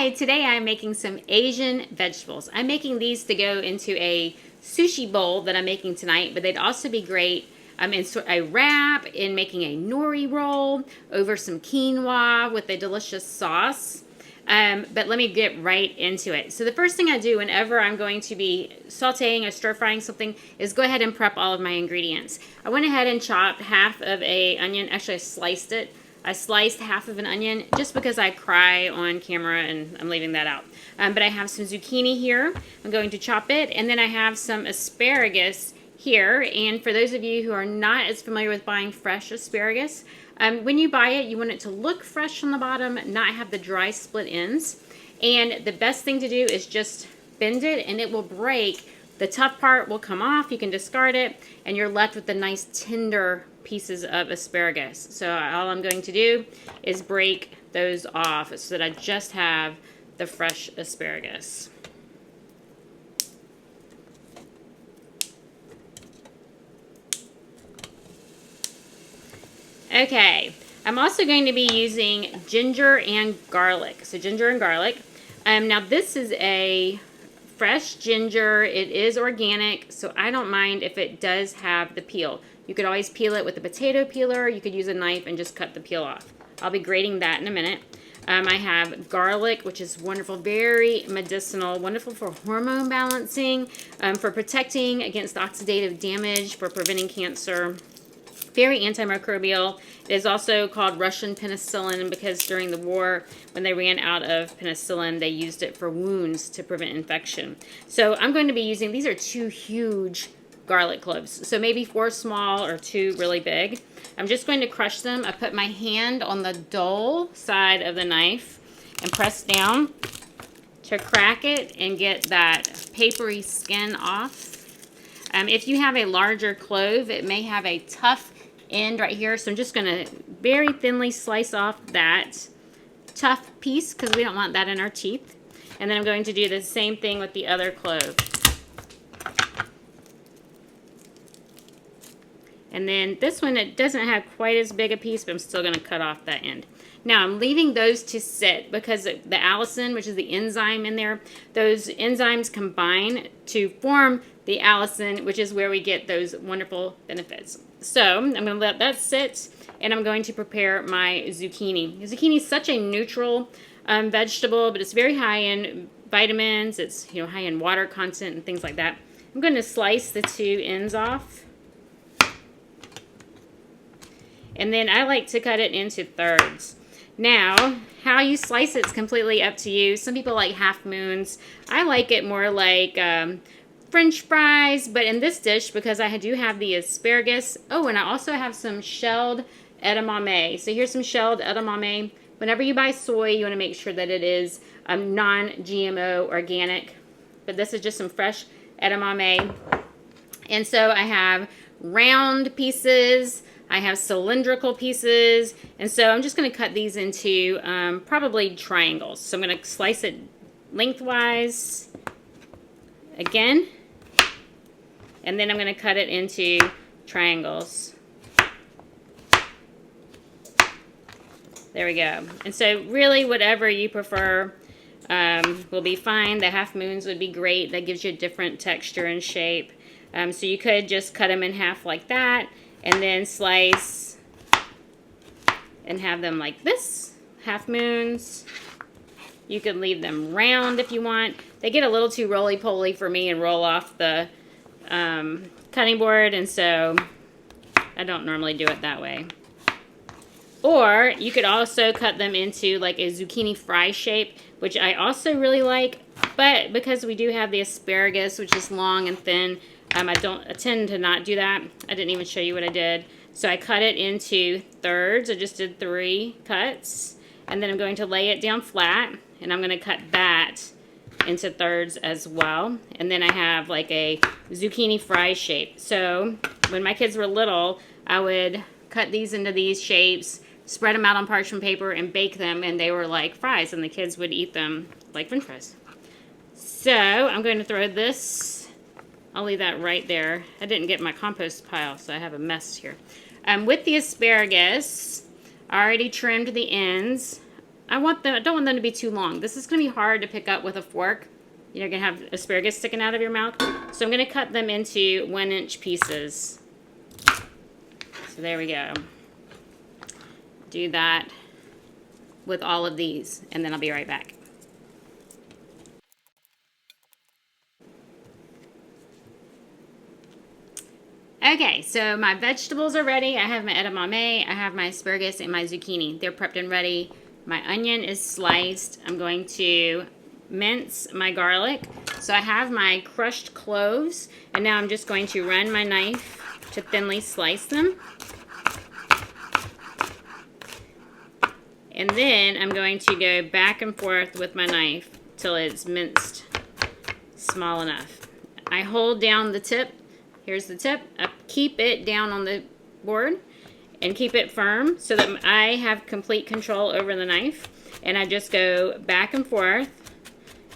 Hi, today I'm making some Asian vegetables. I'm making these to go into a sushi bowl that I'm making tonight, but they'd also be great in a wrap, in making a nori roll, over some quinoa with a delicious sauce. But let me get right into it. So the first thing I do whenever I'm going to be sauteing or stir frying something is go ahead and prep all of my ingredients. I went ahead and chopped half of an onion. Actually, I sliced it. I sliced half of an onion just because I cry on camera and I'm leaving that out. But I have some zucchini here. I'm going to chop it. And then I have some asparagus here. And for those of you who are not as familiar with buying fresh asparagus, when you buy it, you want it to look fresh on the bottom, not have the dry split ends. And the best thing to do is just bend it and it will break. The tough part will come off, you can discard it, and you're left with the nice tender pieces of asparagus. So all I'm going to do is break those off so that I just have the fresh asparagus. Okay, I'm also going to be using ginger and garlic. So ginger and garlic. Now this is a fresh ginger. It is organic, so I don't mind if it does have the peel. You could always peel it with a potato peeler. You could use a knife and just cut the peel off. I'll be grating that in a minute. I have garlic, which is wonderful, very medicinal, wonderful for hormone balancing, for protecting against oxidative damage, for preventing cancer. Very antimicrobial. It is also called Russian penicillin because during the war, when they ran out of penicillin, they used it for wounds to prevent infection. So I'm going to be using, these are 2 huge garlic cloves. So maybe 4 small or 2 really big. I'm just going to crush them. I put my hand on the dull side of the knife and press down to crack it and get that papery skin off. If you have a larger clove, it may have a tough end right here. So I'm just going to very thinly slice off that tough piece because we don't want that in our teeth. And then I'm going to do the same thing with the other clove. And then this one, it doesn't have quite as big a piece, but I'm still going to cut off that end. Now I'm leaving those to sit because the allicin, which is the enzyme in there, those enzymes combine to form the allicin, which is where we get those wonderful benefits. So I'm going to let that sit, and I'm going to prepare my zucchini. Zucchini is such a neutral vegetable, but it's very high in vitamins. It's high in water content and things like that. I'm going to slice the 2 ends off. And then I like to cut it into thirds. Now, how you slice it is completely up to you. Some people like half moons. I like it more like French fries, but in this dish, because I do have the asparagus. Oh, and I also have some shelled edamame. So here's some shelled edamame. Whenever you buy soy, you want to make sure that it is non-GMO organic. But this is just some fresh edamame. And so I have round pieces. I have cylindrical pieces, and so I'm just going to cut these into probably triangles. So I'm going to slice it lengthwise again, and then I'm going to cut it into triangles. There we go. And so really whatever you prefer will be fine. The half moons would be great. That gives you a different texture and shape. So you could just cut them in half like that, and then slice and have them like this, half moons. You could leave them round if you want. They get a little too roly-poly for me and roll off the cutting board, and so I don't normally do it that way. Or you could also cut them into like a zucchini fry shape, which I also really like, but because we do have the asparagus, which is long and thin, I tend to not do that. I didn't even show you what I did. So I cut it into thirds. I just did 3 cuts. And then I'm going to lay it down flat. And I'm going to cut that into thirds as well. And then I have like a zucchini fry shape. So when my kids were little, I would cut these into these shapes, spread them out on parchment paper, and bake them. And they were like fries. And the kids would eat them like French fries. So I'm going to throw this. I'll leave that right there. I didn't get my compost pile, so I have a mess here. With the asparagus, I already trimmed the ends. I don't want them to be too long. This is going to be hard to pick up with a fork. You're going to have asparagus sticking out of your mouth. So I'm going to cut them into 1-inch pieces. So there we go. Do that with all of these, and then I'll be right back. Okay, so my vegetables are ready. I have my edamame, I have my asparagus, and my zucchini. They're prepped and ready. My onion is sliced. I'm going to mince my garlic. So I have my crushed cloves, and now I'm just going to run my knife to thinly slice them. And then I'm going to go back and forth with my knife till it's minced small enough. I hold down the tip. Here's the tip. I keep it down on the board and keep it firm so that I have complete control over the knife. And I just go back and forth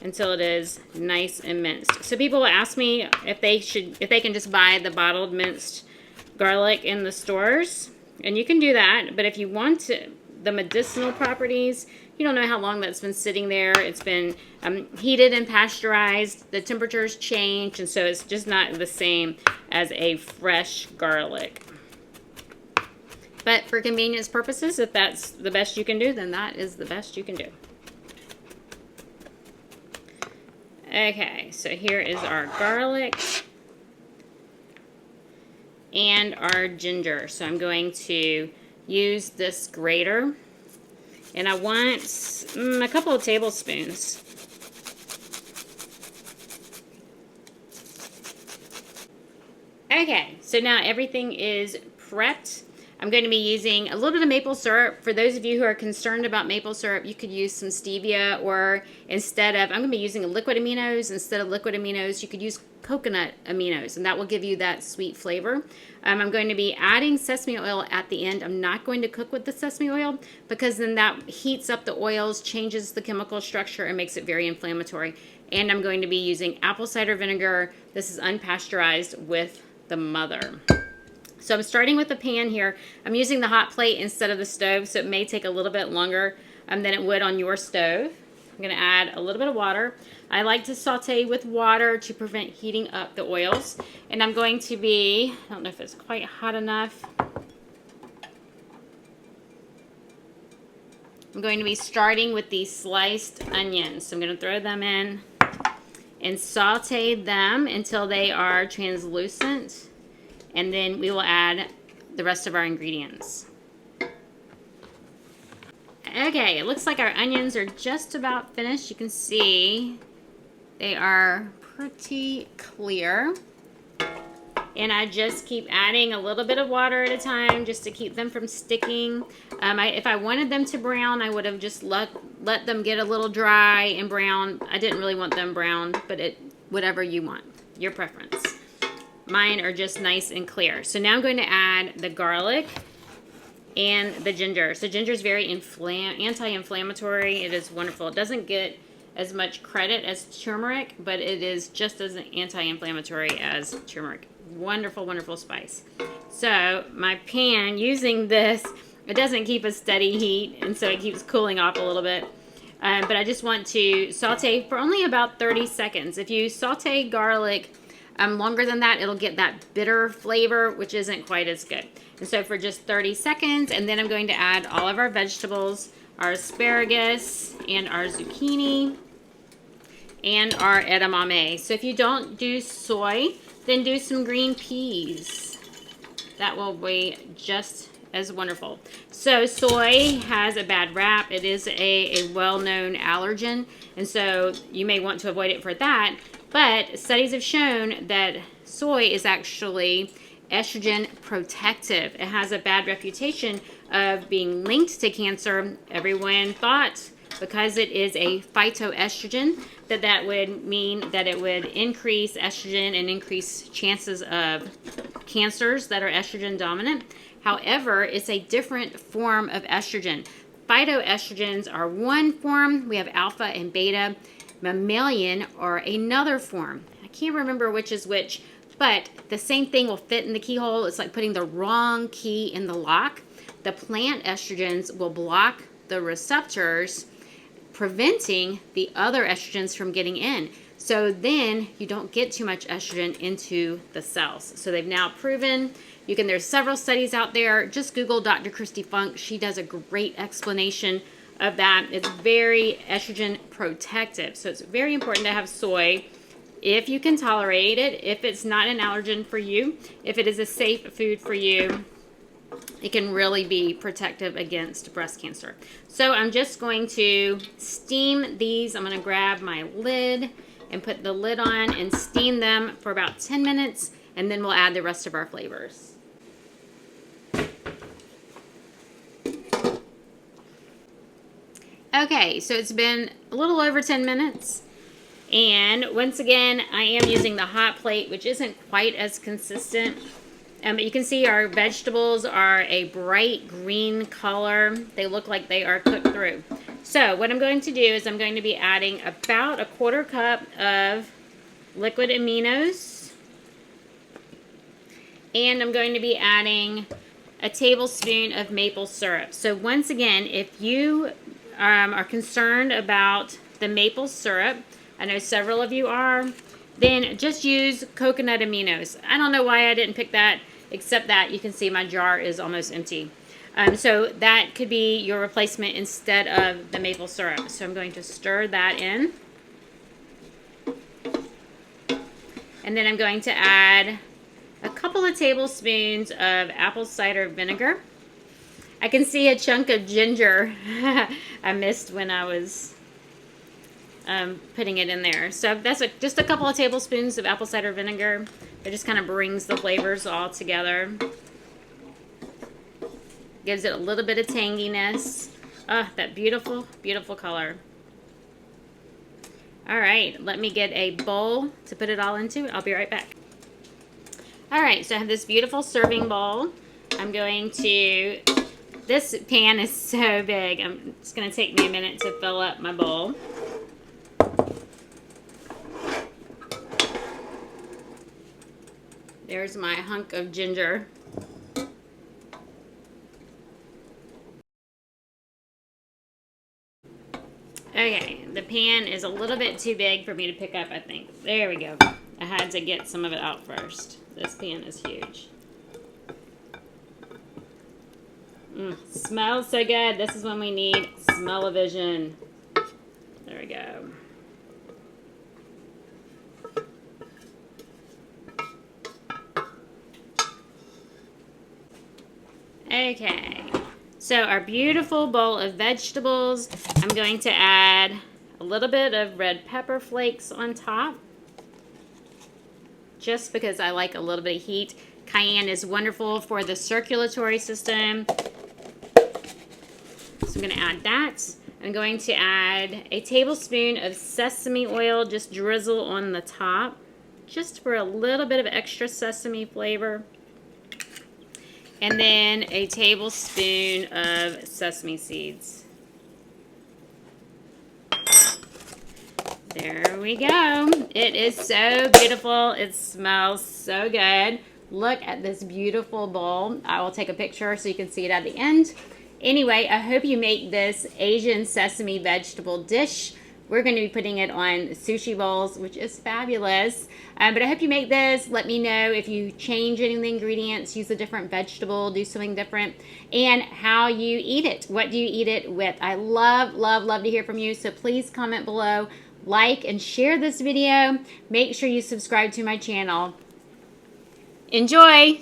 until it is nice and minced. So people will ask me if they can just buy the bottled minced garlic in the stores, and you can do that. But if you want the medicinal properties, you don't know how long that's been sitting there. It's been heated and pasteurized. The temperatures change, and so it's just not the same as a fresh garlic. But for convenience purposes, if that's the best you can do, then that is the best you can do. Okay, so here is our garlic and our ginger. So I'm going to use this grater, and I want a couple of tablespoons. Okay, so now everything is prepped. I'm going to be using a little bit of maple syrup. For those of you who are concerned about maple syrup, you could use some stevia, or instead of, I'm going to be using liquid aminos. Instead of liquid aminos, you could use coconut aminos, and that will give you that sweet flavor. I'm going to be adding sesame oil at the end. I'm not going to cook with the sesame oil because then that heats up the oils, changes the chemical structure, and makes it very inflammatory. And I'm going to be using apple cider vinegar. This is unpasteurized with the mother. So I'm starting with the pan here. I'm using the hot plate instead of the stove, so it may take a little bit longer than it would on your stove. I'm going to add a little bit of water. I like to saute with water to prevent heating up the oils. And I'm going to be, I don't know if it's quite hot enough. I'm going to be starting with these sliced onions. So I'm going to throw them in and saute them until they are translucent. And then we will add the rest of our ingredients. Okay, it looks like our onions are just about finished. You can see they are pretty clear. And I just keep adding a little bit of water at a time just to keep them from sticking. If I wanted them to brown, I would have just let them get a little dry and brown. I didn't really want them browned, but whatever you want, your preference. Mine are just nice and clear. So now I'm going to add the garlic and the ginger. So ginger is very anti-inflammatory. It is wonderful. It doesn't get as much credit as turmeric, but it is just as anti-inflammatory as turmeric. Wonderful, wonderful spice. So my pan, using this, it doesn't keep a steady heat, and so it keeps cooling off a little bit. But I just want to saute for only about 30 seconds. If you saute garlic longer than that, it'll get that bitter flavor, which isn't quite as good. And so for just 30 seconds, and then I'm going to add all of our vegetables, our asparagus and our zucchini and our edamame. So if you don't do soy, then do some green peas. That will be just as wonderful. So soy has a bad rap. It is a well-known allergen, and so you may want to avoid it for that. But studies have shown that soy is actually estrogen protective. It has a bad reputation of being linked to cancer. Everyone thought because it is a phytoestrogen that would mean that it would increase estrogen and increase chances of cancers that are estrogen dominant. However, it's a different form of estrogen. Phytoestrogens are one form. We have alpha and beta. Mammalian are another form. I can't remember which is which, but the same thing will fit in the keyhole. It's like putting the wrong key in the lock. The plant estrogens will block the receptors, preventing the other estrogens from getting in. So then you don't get too much estrogen into the cells. So they've now proven, there's several studies out there. Just Google Dr. Christy Funk. She does a great explanation of that. It's very estrogen protective. So it's very important to have soy if you can tolerate it, if it's not an allergen for you, if it is a safe food for you. It can really be protective against breast cancer. So I'm just going to steam these. I'm going to grab my lid and put the lid on and steam them for about 10 minutes, and then we'll add the rest of our flavors. Okay, so it's been a little over 10 minutes. And once again, I am using the hot plate, which isn't quite as consistent. But you can see our vegetables are a bright green color. They look like they are cooked through. So what I'm going to do is I'm going to be adding about a 1/4 cup of liquid aminos. And I'm going to be adding a tablespoon of maple syrup. So once again, if you are concerned about the maple syrup, I know several of you are, then just use coconut aminos. I don't know why I didn't pick that, except that you can see my jar is almost empty. So that could be your replacement instead of the maple syrup. So I'm going to stir that in. And then I'm going to add a couple of tablespoons of apple cider vinegar. I can see a chunk of ginger I missed when I was putting it in there. So that's just a couple of tablespoons of apple cider vinegar. It just kind of brings the flavors all together. Gives it a little bit of tanginess. That beautiful, beautiful color. All right, let me get a bowl to put it all into. I'll be right back. All right, so I have this beautiful serving bowl. I'm going to, this pan is so big. It's going to take me a minute to fill up my bowl. There's my hunk of ginger. Okay, the pan is a little bit too big for me to pick up, I think. There we go. I had to get some of it out first. This pan is huge. Smells so good. This is when we need smell-o-vision. There we go. Okay, so our beautiful bowl of vegetables. I'm going to add a little bit of red pepper flakes on top, just because I like a little bit of heat. Cayenne is wonderful for the circulatory system. So I'm going to add that. I'm going to add a tablespoon of sesame oil, just drizzle on the top, just for a little bit of extra sesame flavor. And then a tablespoon of sesame seeds. There we go. It is so beautiful. It smells so good. Look at this beautiful bowl. I will take a picture so you can see it at the end. Anyway, I hope you make this Asian sesame vegetable dish. We're going to be putting it on sushi bowls, which is fabulous. But I hope you make this. Let me know if you change any of the ingredients, use a different vegetable, do something different, and how you eat it. What do you eat it with? I love, love, love to hear from you. So please comment below, like, and share this video. Make sure you subscribe to my channel. Enjoy!